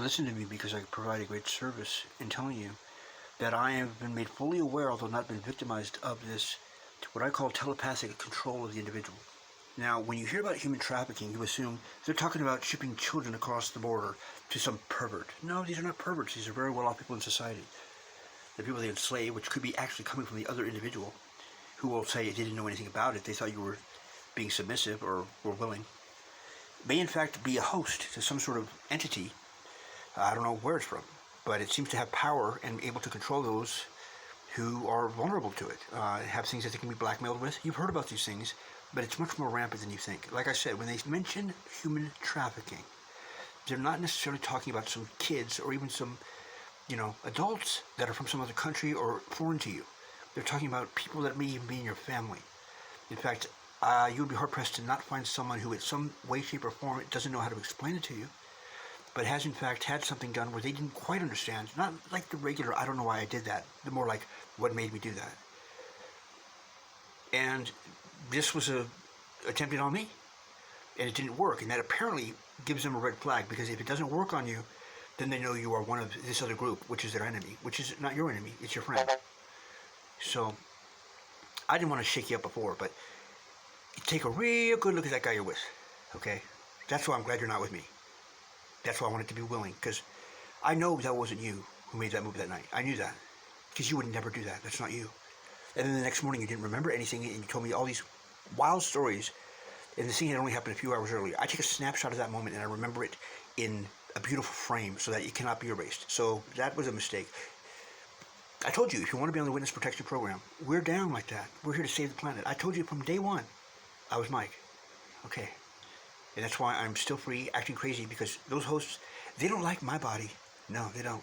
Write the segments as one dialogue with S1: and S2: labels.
S1: listen to me because I provide a great service in telling you that I have been made fully aware, although not been victimized, of this, what I call telepathic control of the individual. Now, when you hear about human trafficking, you assume they're talking about shipping children across the border to some pervert. No, these are not perverts. These are very well-off people in society. The people they enslave, which could be actually coming from the other individual, who will say they didn't know anything about it. They thought you were being submissive or were willing, may in fact be a host to some sort of entity. I don't know where it's from, but it seems to have power and able to control those who are vulnerable to it, have things that they can be blackmailed with. You've heard about these things, but it's much more rampant than you think. Like I said, when they mention human trafficking, they're not necessarily talking about some kids or even some, adults that are from some other country or foreign to you. They're talking about people that may even be in your family. In fact, you would be hard-pressed to not find someone who in some way, shape, or form doesn't know how to explain it to you, but has in fact had something done where they didn't quite understand. Not like the regular, I don't know why I did that. The more like, what made me do that? And this was attempted on me, and it didn't work. And that apparently gives them a red flag, because if it doesn't work on you, then they know you are one of this other group, which is their enemy, which is not your enemy, it's your friend. So, I didn't want to shake you up before, but take a real good look at that guy you're with, okay? That's why I'm glad you're not with me. That's why I wanted to be willing, because I know that wasn't you who made that move that night. I knew that, because you would never do that. That's not you. And then the next morning you didn't remember anything, and you told me all these wild stories, and the scene had only happened a few hours earlier. I take a snapshot of that moment, and I remember it in a beautiful frame so that it cannot be erased. So that was a mistake. I told you, if you want to be on the Witness Protection Program, we're down like that. We're here to save the planet. I told you from day one, I was Mike. Okay. And that's why I'm still free, acting crazy, because those hosts, they don't like my body. No, they don't.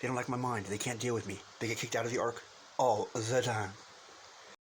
S1: They don't like my mind. They can't deal with me. They get kicked out of the Ark all the time.